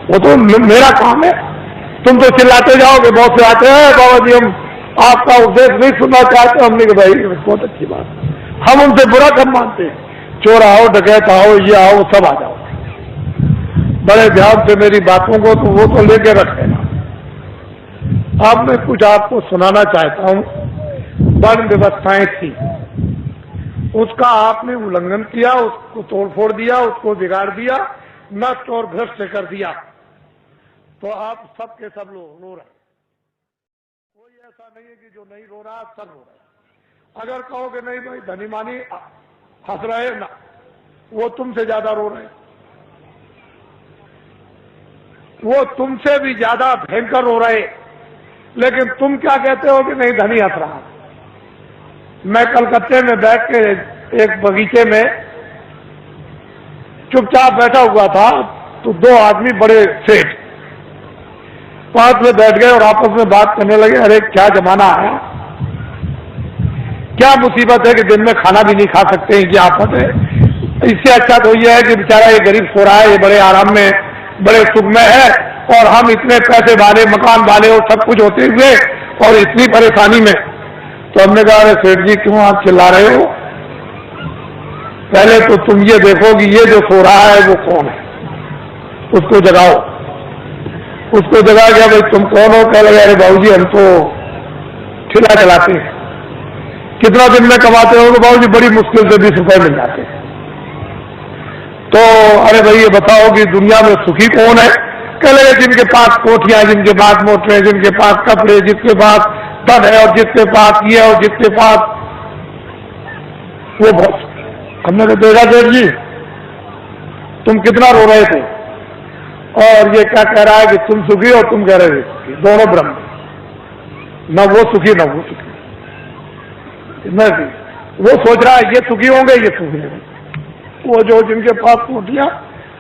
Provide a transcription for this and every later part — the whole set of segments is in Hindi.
वो तो मेरा काम है। तुम तो चिल्लाते जाओगे, बहुत से आते हैं बाबा जी हम आपका उपदेश नहीं सुनना चाहते। हमने कहा भाई बहुत अच्छी बात, हम उनसे बुरा कब मानते हैं। चोर आओ, डकैत आओ, ये आओ, सब आ जाओ, बड़े ध्यान से मेरी बातों को तो वो तो लेके रखे ना। अब मैं कुछ आपको सुनाना चाहता हूं। वर्ण व्यवस्थाएं थी, उसका आपने उल्लंघन किया, उसको तोड़फोड़ दिया, उसको बिगाड़ दिया, नष्ट और भ्रष्ट कर दिया, तो आप सब के सब लोग रो रहे। कोई ऐसा नहीं है कि जो नहीं रो रहा, सब रो रहे। अगर कहोगे नहीं भाई धनी मानी हंस रहे ना, वो तुमसे ज्यादा रो रहे, वो तुमसे भी ज्यादा भयंकर रो रहे। लेकिन तुम क्या कहते हो कि नहीं धनी हंस रहा। मैं कलकत्ते में बैठ के एक बगीचे में चुपचाप बैठा हुआ था, तो दो आदमी बड़े सेठ पास में बैठ गए और आपस में बात करने लगे। अरे क्या जमाना आया, क्या मुसीबत है कि दिन में खाना भी नहीं खा सकते हैं, क्या आफत है। इससे अच्छा तो यह है कि बेचारा ये गरीब सो रहा है, ये बड़े आराम में बड़े सुख में है, और हम इतने पैसे वाले, मकान वाले और सब कुछ होते हुए और इतनी परेशानी में। तो हमने कहा अरे सेठ जी क्यों आप चिल्ला रहे हो, पहले तो तुम ये देखो कि ये जो सो रहा है वो कौन है, उसको जगाओ। उसको जगा गया, भाई तुम कौन हो। कह लगे अरे बाबूजी हम तो ठेला चलाते हैं। कितना दिन में कमाते हो? बाबूजी बड़ी मुश्किल से 20 रुपए मिल जाते हैं। तो अरे भाई ये बताओ कि दुनिया में सुखी कौन है? कह लगे जिनके पास कोठियां, जिनके पास मोटरें, जिनके पास कपड़े, जिसके पास धन है और जिसके पास ये और जिसके पास वो बहुत। हमने तो देखा सेठ जी तुम कितना रो रहे थे, और ये क्या कह रहा है कि तुम सुखी और तुम कह रहे थे, दोनों ब्रह्म, न वो सुखी न वो सुखी। न वो सोच रहा है ये सुखी होंगे, ये सुखी होंगे। वो जो जिनके पास कोठियां,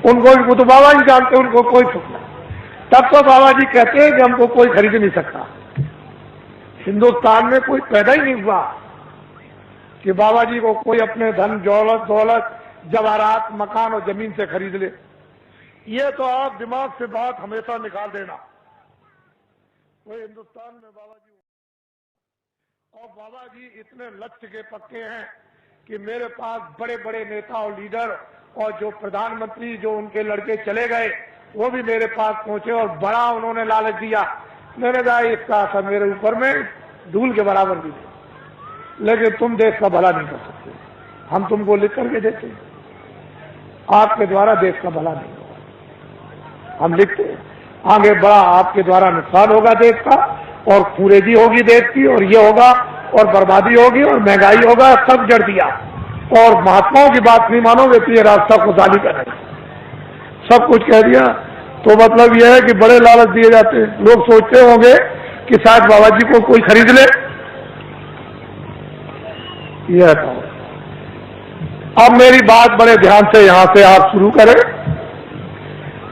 उनको वो तो बाबा जी जानते, उनको कोई सुख नहीं। तब तो बाबा जी कहते हैं कि हमको कोई खरीद नहीं सकता। हिंदुस्तान में कोई पैदा ही नहीं हुआ कि बाबा जी को कोई अपने धन दौलत जवाहरात मकान और जमीन से खरीद ले। ये तो आप दिमाग से बात हमेशा निकाल देना। कोई हिंदुस्तान में बाबा जी, और बाबा जी इतने लक्ष्य के पक्के हैं कि मेरे पास बड़े बड़े नेता और लीडर और जो प्रधानमंत्री जो उनके लड़के चले गए वो भी मेरे पास पहुंचे और बड़ा उन्होंने लालच दिया। मैंने कहा इसका असर मेरे ऊपर में धूल के बराबर भी है, लेकिन तुम देश का भला नहीं कर सकते। हम तुमको लिख करके देते हैं, आपके द्वारा देश का भला नहीं होगा। हम लिखते हैं आगे बड़ा आपके द्वारा नुकसान होगा देश का, और कुरेजी होगी देश की, और ये होगा और बर्बादी होगी और महंगाई होगा। सब जड़ दिया, और महात्माओं की बात नहीं मानोगे तो ये रास्ता खुशहाली का नहीं, सब कुछ कह दिया। तो मतलब यह है कि बड़े लालच दिए जाते हैं। लोग सोचते होंगे कि शायद बाबा जी को कोई खरीद ले। यह था। अब मेरी बात बड़े ध्यान से यहां से आप शुरू करें।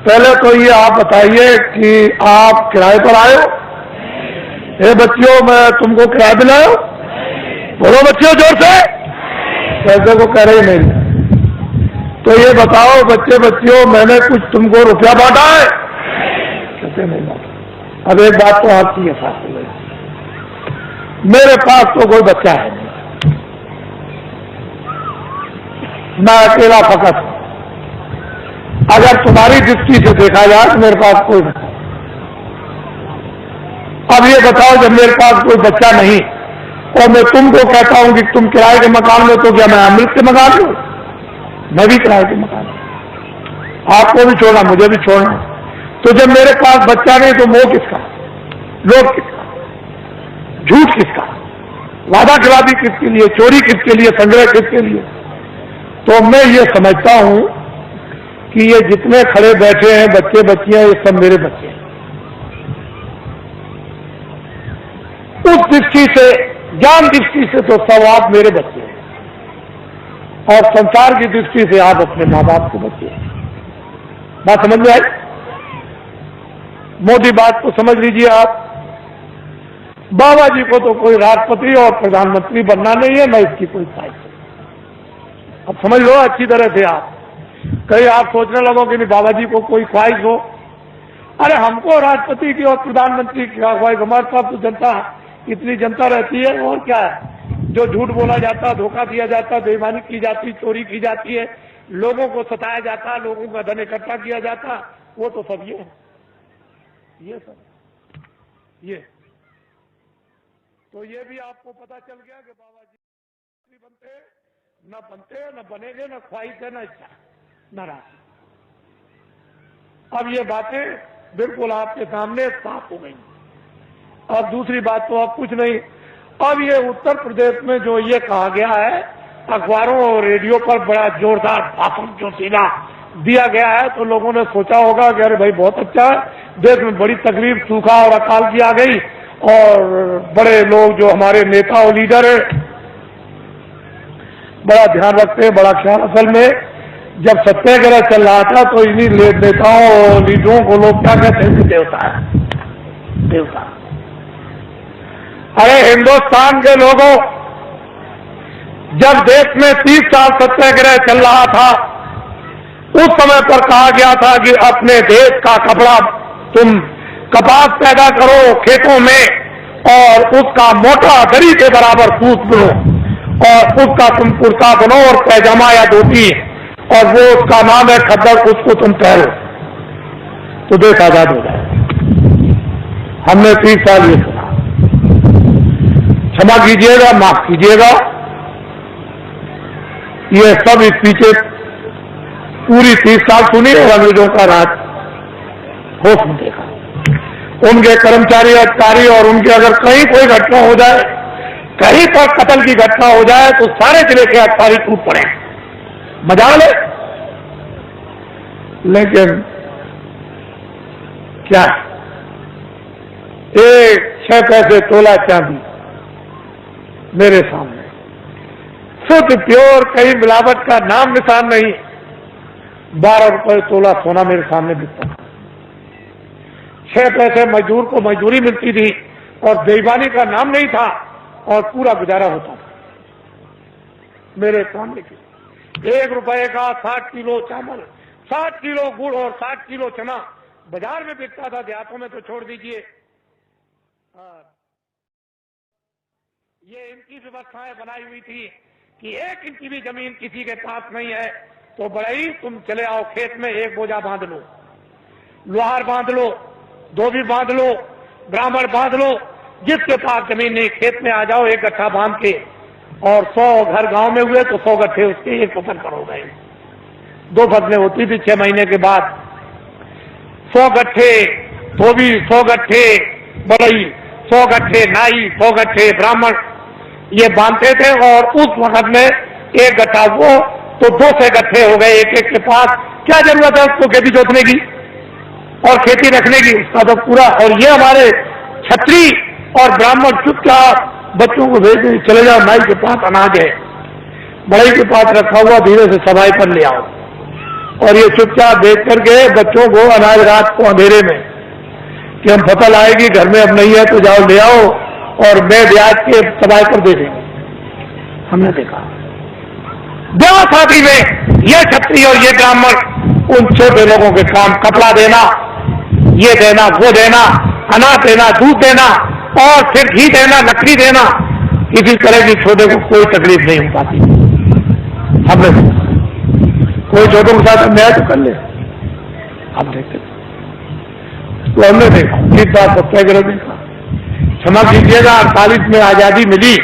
पहले तो ये आप बताइए कि आप किराए पर आए हो? हे बच्चियों मैं तुमको किराया दिलाया हूं? बोलो बच्चियों जोर से। पैसे को कह रही नहीं। तो ये बताओ बच्चे बच्चियों मैंने कुछ तुमको रुपया बांटा है? कैसे नहीं बांटा। अब एक बात तो आपकी है साथ में, मेरे पास तो कोई बच्चा है नहीं, मैं अकेला फकत हूं। अगर तुम्हारी दृष्टि से देखा जाए तो मेरे पास कोई बच्चा। अब ये बताओ जब मेरे पास कोई बच्चा नहीं और मैं तुमको कहता हूं कि तुम किराए के मकान में, तो क्या मैं अमृत के मकान लूं? मैं भी किराए के मकान, आपको भी छोड़ना मुझे भी छोड़ना। तो जब मेरे पास बच्चा नहीं तो मोह किसका, लोभ किसका, झूठ किसका, वादा खिलाफी किसके लिए, चोरी किसके लिए, संग्रह किसके लिए? तो मैं ये समझता हूं कि ये जितने खड़े बैठे हैं बच्चे बच्चियां, ये सब मेरे बच्चे हैं। उस दृष्टि से, ज्ञान दृष्टि से तो सब आप मेरे बच्चे हैं, और संसार की दृष्टि से आप अपने माँ बाप के बच्चे हैं। बात समझ में आई? मोदी बात को समझ लीजिए आप। बाबा जी को तो कोई राष्ट्रपति और प्रधानमंत्री बनना नहीं है, मैं इसकी कोई ख्वाहिश नहीं। अब समझ लो अच्छी तरह से आप कहीं आप सोचने लगो कि नहीं बाबा जी को कोई ख्वाहिश हो। अरे हमको राष्ट्रपति की और प्रधानमंत्री की ख्वाहिश, हमारे पास तो जनता, इतनी जनता रहती है, और क्या है। जो झूठ बोला जाता, धोखा दिया जाता, बेईमानी की जाती, चोरी की जाती है, लोगों को सताया जाता, लोगों का धन इकट्ठा किया जाता, वो तो सब ये सब ये। तो ये भी आपको पता चल गया कि बाबा जी बनते न बनेंगे, न ख्वाहिश है, न इच्छा, न राशि। अब ये बातें बिल्कुल आपके सामने साफ हो गई। अब दूसरी बात तो अब कुछ नहीं। अब ये उत्तर प्रदेश में जो ये कहा गया है, अखबारों और रेडियो पर बड़ा जोरदार भाषण जो सीधा दिया गया है, तो लोगों ने सोचा होगा कि अरे भाई बहुत अच्छा है, देश में बड़ी तकलीफ, सूखा और अकाल की आ गई, और बड़े लोग जो हमारे नेता और लीडर है बड़ा ध्यान रखते हैं, बड़ा ख्याल। असल में जब सत्याग्रह चल रहा था तो इन्हीं नेताओं और लीडरों को लोग क्या कहते हैं, देवता है, देवता। अरे हिंदुस्तान के लोगों, जब देश में 30 साल सत्याग्रह चल रहा था, उस समय पर कहा गया था कि अपने देश का कपड़ा, तुम कपास पैदा करो खेतों में, और उसका मोटा दरी के बराबर सूत बनो, और उसका तुम कुर्ता बनो और पैजामा या धोती, और वो उसका नाम है खद्दर, उसको तुम पहनो तो देश आजाद हो जाए। हमने 30 साल ये सुना। क्षमा कीजिएगा, माफ कीजिएगा, ये सब इस पीछे पूरी 30 साल सुनी और अंग्रेजों का राज हो देखा। उनके कर्मचारी अधिकारी और उनके अगर कहीं कोई घटना हो जाए, कहीं पर कत्ल की घटना हो जाए, तो सारे जिले के अधिकारी टूट पड़े, मजा ले। लेकिन क्या, 6 पैसे तोला चांदी मेरे सामने, शुद्ध प्योर, कहीं मिलावट का नाम निशान नहीं, 12 रुपए तोला सोना मेरे सामने बिकता था। 6 पैसे मजदूर को मजदूरी मिलती थी, और बेईमानी का नाम नहीं था, और पूरा गुजारा होता था मेरे सामने। 1 रुपए का 60 किलो चावल, 60 किलो गुड़ और 60 किलो चना बाजार में बिकता था, देहातों में तो छोड़ दीजिए। ये इनकी व्यवस्थाएं बनाई हुई थी कि 1 इंच भी जमीन किसी के पास नहीं है तो बड़ई तुम चले आओ खेत में, एक बोझा बांध लो, लोहार बांध लो, धोबी बांध लो, ब्राह्मण बांध लो, जिसके पास जमीन नहीं खेत में आ जाओ, 1 गट्ठा बांध के। और 100 घर गांव में हुए तो 100 गट्ठे उसके 1 फसल पर हो गए। 2 फसलें होती थी 6 महीने के बाद। 100 गट्ठे धोबी, 100 गट्ठे बड़ई, 100 गट्ठे नाई, 100 गट्ठे ब्राह्मण, ये बांधते थे। और उस वक्त में 1 गट्ठा वो तो 200 गट्ठे हो गए एक के पास। क्या जरूरत है उसको खेती जोतने की और खेती रखने की, उसका तो पूरा। और ये हमारे छत्री और ब्राह्मण चुपचाप बच्चों को भेज दें, चले जाओ नाई के पास अनाज है, बड़ई के पास रखा हुआ, धीरे से सफाई पर ले आओ। और ये चुपचाप भेज करके बच्चों को अनाज रात को अंधेरे में कि हम फसल आएगी घर में, अब नहीं है तो जाओ ले आओ, और मैं ब्याज के सफाई पर दे देंगे। हमने देखा ब्याह शादी में ये छत्री और ये ब्राह्मण उन छोटे लोगों के काम, कपड़ा देना, ये देना, वो देना, अनाज देना, दूध देना, और फिर घी देना, लकड़ी देना, किसी तरह की छोटे को कोई तकलीफ नहीं हो पाती। हमने कोई छोटों के साथ अन्याय तो कर ले, हम देखते तो हमने देखा 30 बार सत्याग्रह देखा। क्षमा कीजिएगा, 48 में आजादी मिली,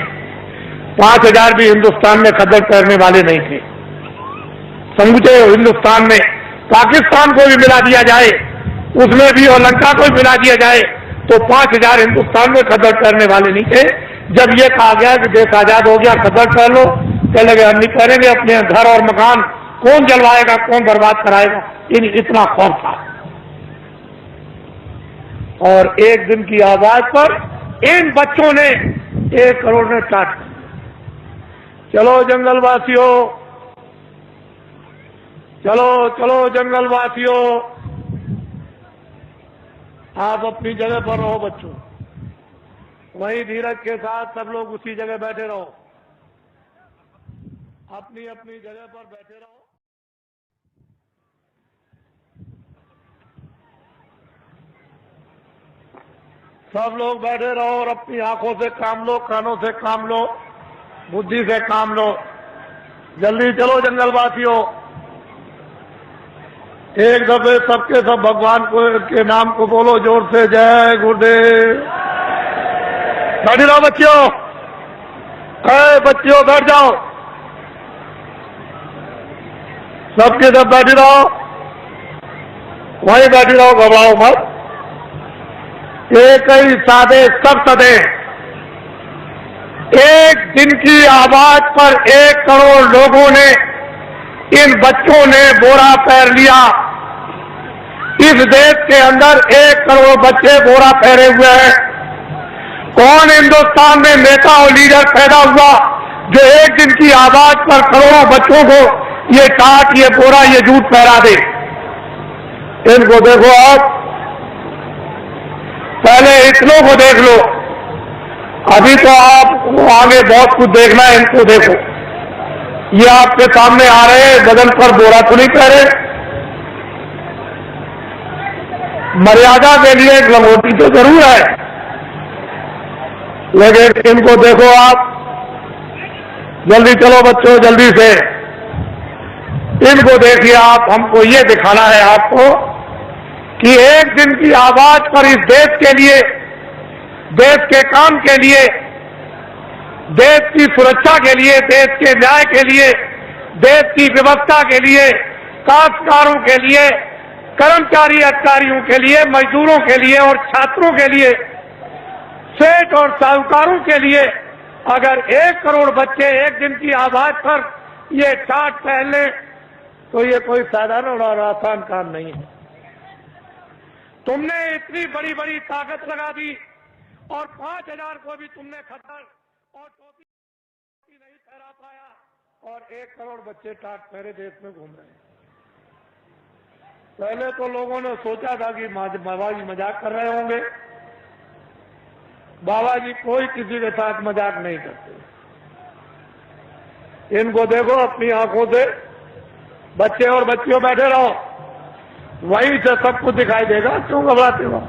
5000 भी हिंदुस्तान में कदर करने वाले नहीं थे। समूचे हिंदुस्तान में पाकिस्तान को भी मिला दिया जाए, उसमें भी, और लंका को भी मिला दिया जाए, तो 5000 हिंदुस्तान में कदर करने वाले नहीं थे। जब ये कहा गया कि देश आजाद हो गया, कदर कर लो, कह लगे हम नहीं करेंगे, अपने घर और मकान कौन जलवाएगा, कौन बर्बाद कराएगा, इतना खौफ था। और एक दिन की आवाज पर इन बच्चों ने 1 करोड़ ने टाट, चलो जंगलवासियों, चलो चलो जंगलवासियों, आप अपनी जगह पर रहो बच्चों, वहीं धीरज के साथ सब लोग उसी जगह बैठे रहो, अपनी अपनी जगह पर बैठे रहो। सब लोग बैठे रहो और अपनी आंखों से काम लो, कानों से काम लो, बुद्धि से काम लो। जल्दी चलो जंगलवासियों, एक दफे सबके सब भगवान के नाम को बोलो जोर से, जय गुरुदेव। बैठ जाओ बच्चियों, बच्चियों बैठ जाओ, सबके सब बैठ रहो, वहीं बैठ रहो, घबराओ मत। एक ही सादे सब सदे, एक दिन की आवाज पर 1 करोड़ लोगों ने, इन बच्चों ने बोरा पहन लिया। इस देश के अंदर 1 करोड़ बच्चे बोरा पहने हुए हैं। कौन हिंदुस्तान में नेता और लीडर पैदा हुआ जो एक दिन की आवाज पर करोड़ों बच्चों को ये टाट, ये बोरा, ये जूट पहरा दे? इनको देखो आप, पहले इतनों को देख लो, अभी तो आपको आगे बहुत कुछ देखना है। इनको देखो, ये आपके सामने आ रहे हैं, बदन पर बोरा तो नहीं पहने। मर्यादा के लिए एक लंगोटी तो जरूर है, लेकिन इनको देखो आप। जल्दी चलो बच्चों, जल्दी से इनको देखिए आप। हमको ये दिखाना है आपको कि एक दिन की आवाज पर इस देश के लिए, देश के काम के लिए, देश की सुरक्षा के लिए, देश के न्याय के लिए, देश की व्यवस्था के लिए, काश्तकारों के लिए, कर्मचारी अधिकारियों के लिए, मजदूरों के लिए और छात्रों के लिए, सेठ और साहूकारों के लिए, अगर 1 करोड़ बच्चे एक दिन की आवाज पर ये टाट पहन लें तो ये कोई साधारण और आसान काम नहीं है। तुमने इतनी बड़ी बड़ी ताकत लगा दी और 5000 को भी तुमने खतर और टोपी नहीं पहरा पाया, और 1 करोड़ बच्चे टाट पहरे देश में घूम रहे हैं। पहले तो लोगों ने सोचा था कि बाबा जी मजाक कर रहे होंगे। बाबा जी कोई किसी के साथ मजाक नहीं करते। इनको देखो अपनी आंखों से, बच्चे और बच्चियों बैठे रहो, वहीं से सब कुछ दिखाई देगा। क्यों घबराते हो?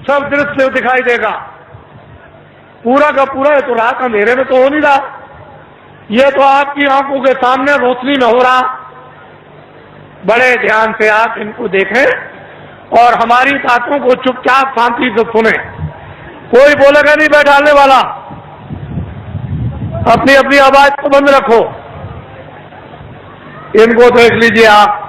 सब दृश्य दिखाई देगा, पूरा का पूरा। है तो रात अंधेरे में तो हो नहीं रहा, ये तो आपकी आंखों के सामने रोशनी में हो रहा। बड़े ध्यान से आप इनको देखें और हमारी बातों को चुपचाप शांति से सुने। कोई बोलेगा नहीं बैठाने वाला, अपनी अपनी आवाज को बंद रखो। इनको देख लीजिए आप,